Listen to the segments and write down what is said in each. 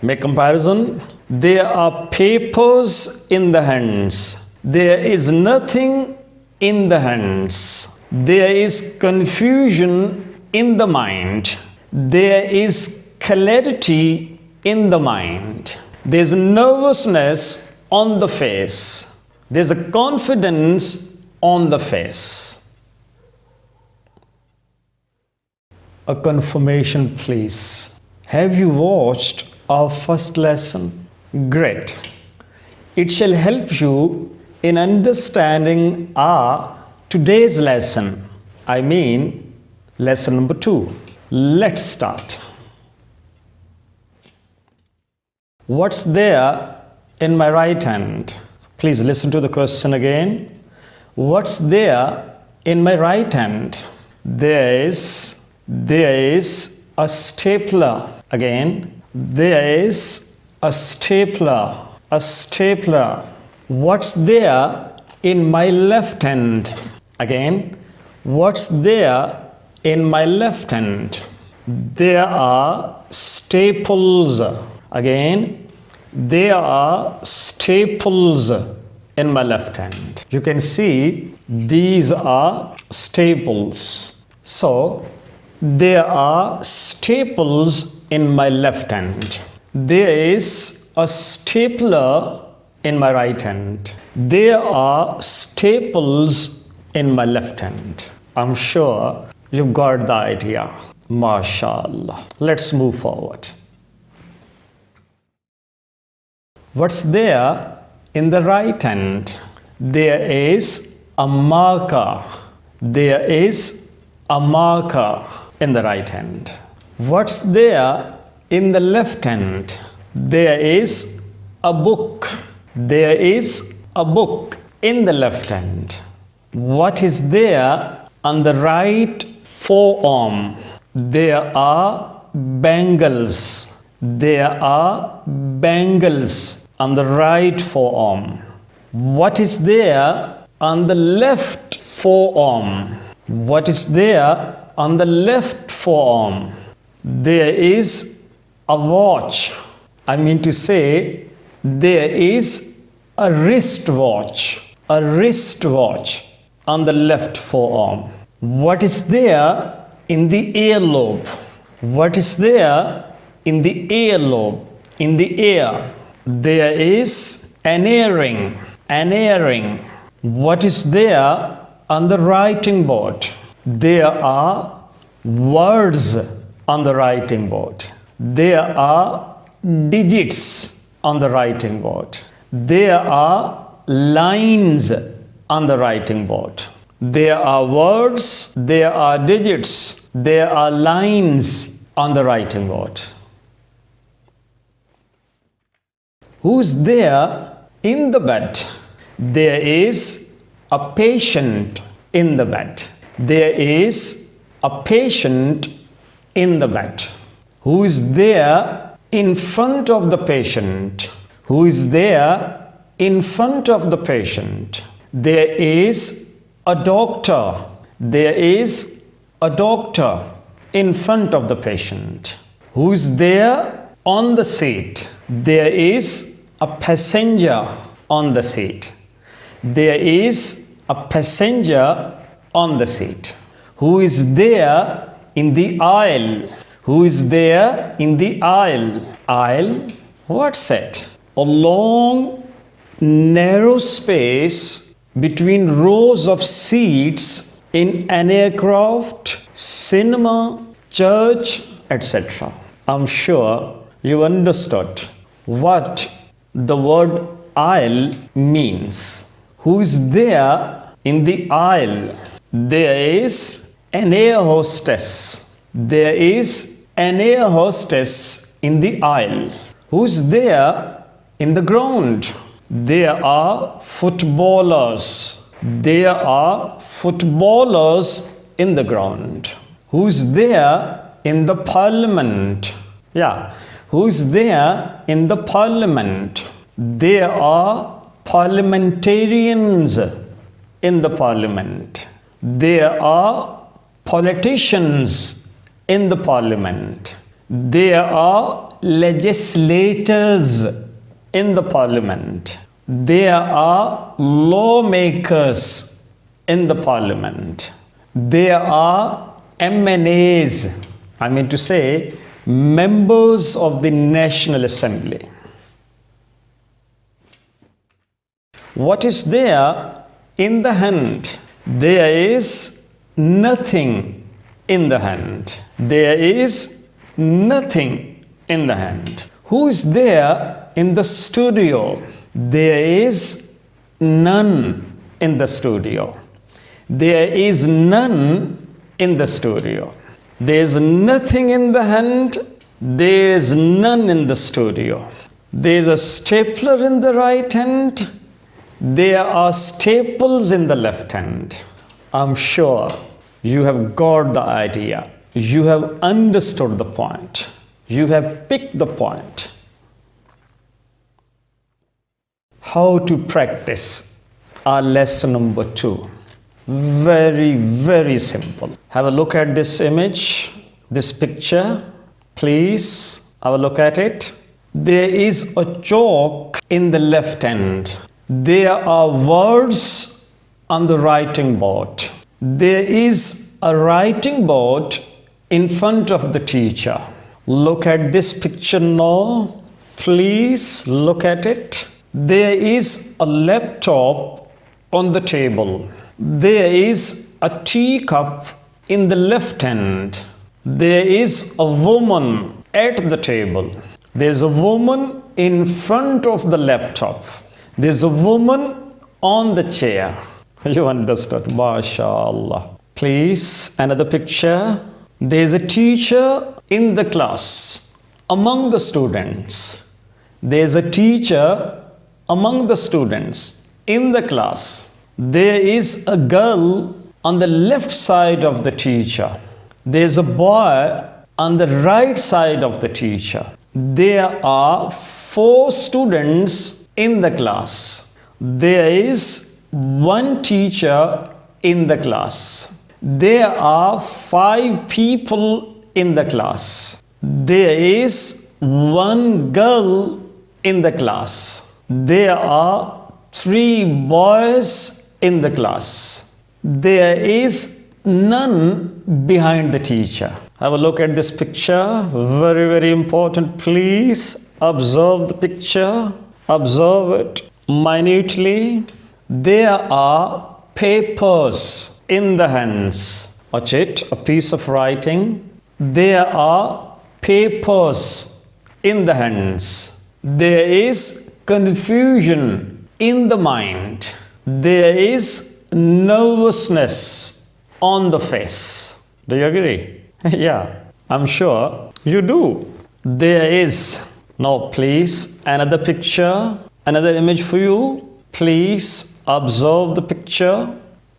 Make comparison. There are papers in the hands. There is nothing in the hands. There is confusion in the mind. There is clarity in the mind. There's nervousness on the face. There's a confidence on the face. A confirmation, please. Have you watched our first lesson? Great. It shall help you in understanding our today's lesson. I mean, lesson number 2. Let's start. What's there in my right hand? Please listen to the question again. What's there in my right hand? There is a stapler. Again, there is a stapler. A stapler. What's there in my left hand? Again, what's there in my left hand? There are staples. Again, there are staples in my left hand. You can see these are staples. So, there are staples in my left hand. There is a stapler in my right hand. There are staples in my left hand. I'm sure you've got the idea. MashaAllah. Let's move forward. What's there in the right hand? There is a marker. There is a marker in the right hand. What's there in the left hand? There is a book. There is a book in the left hand. What is there on the right forearm? There are bangles. There are bangles on the right forearm. What is there on the left forearm? What is there on the left forearm? There is a watch. I mean to say, there is a wristwatch. A wristwatch on the left forearm. What is there in the earlobe? What is there in the earlobe? In the ear, there is an earring. An earring. What is there on the writing board? There are words on the writing board. There are digits on the writing board. There are lines on the writing board. There are words, there are digits, there are lines on the writing board. Who's there in the bed? There is a patient in the bed. There is a patient in the bed. Who is there in front of the patient? Who is there in front of the patient? There is a doctor. There is a doctor in front of the patient. Who is there on the seat? There is a passenger on the seat. There is a passenger on the seat. Who is there in the aisle? Who is there in the aisle? Aisle? What's it? A long, narrow space between rows of seats in an aircraft, cinema, church, etc. I'm sure you understood what the word aisle means. Who is there in the aisle? There is an air hostess. There is an air hostess in the aisle. Who's there in the ground? There are footballers. There are footballers in the ground. Who's there in the parliament? Who's there in the parliament? There are parliamentarians in the parliament. There are politicians in the parliament. There are legislators in the parliament. There are lawmakers in the parliament. There are MNAs, I mean to say, members of the National Assembly. What is there in the hand? There is nothing in the hand. There is nothing in the hand. Who is there in the studio? There is none in the studio. There is none in the studio. There is nothing in the hand. There is none in the studio. There is a stapler in the right hand. There are staples in the left hand. I'm sure you have got the idea. You have understood the point. You have picked the point. How to practice our lesson number 2. Very, very simple. Have a look at this image, this picture. Please have a look at it. There is a chalk in the left hand. There are words on the writing board. There is a writing board in front of the teacher. Look at this picture now. Please look at it. There is a laptop on the table. There is a teacup in the left hand. There is a woman at the table. There's a woman in front of the laptop. There's a woman on the chair. You understood? MashaAllah. Please, another picture. There's a teacher in the class among the students. There's a teacher among the students in the class. There is a girl on the left side of the teacher. There's a boy on the right side of the teacher. There are 4 students in the class. There is 1 teacher in the class. There are 5 people in the class. There is 1 girl in the class. There are 3 boys in the class. There is none behind the teacher. Have a look at this picture. Very, very important. Please observe the picture. Observe it minutely. There are papers in the hands. Watch it, a piece of writing. There are papers in the hands. There is confusion in the mind. There is nervousness on the face. Do you agree? Yeah, I'm sure you do. There is. Now please, another picture, another image for you. Please observe the picture.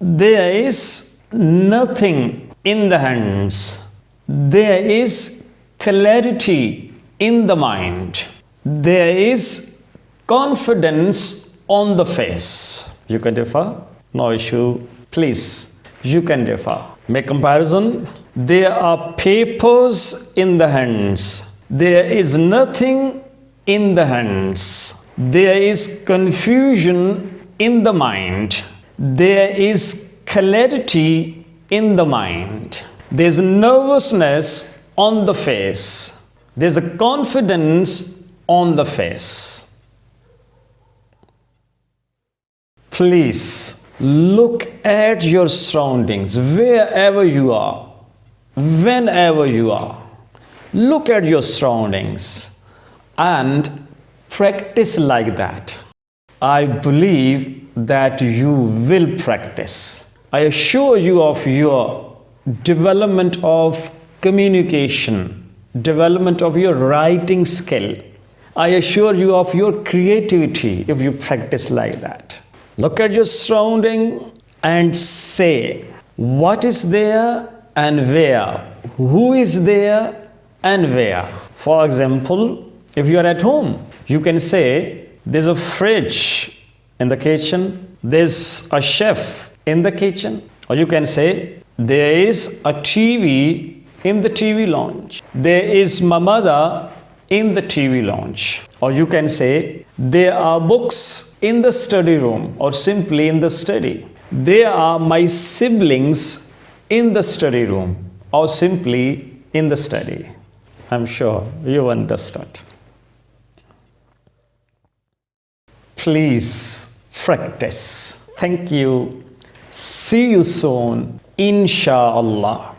There is nothing in the hands. There is clarity in the mind. There is confidence on the face. You can differ? No issue. Please, you can differ. Make comparison. There are papers in the hands. There is nothing in the hands. There is confusion in the mind. There is clarity in the mind. There's nervousness on the face. There's a confidence on the face. Please look at your surroundings wherever you are, whenever you are. Look at your surroundings and practice like that. I believe that you will practice. I assure you of your development of communication, development of your writing skill. I assure you of your creativity if you practice like that. Look at your surrounding and say what is there and where, who is there and where. For example, if you are at home, you can say there's a fridge in the kitchen, there's a chef in the kitchen, or you can say there is a TV in the TV lounge. There is my mother in the TV lounge. Or you can say, there are books in the study room, or simply in the study. There are my siblings in the study room, or simply in the study. I'm sure you understood. Please practice. Thank you. See you soon, inshallah.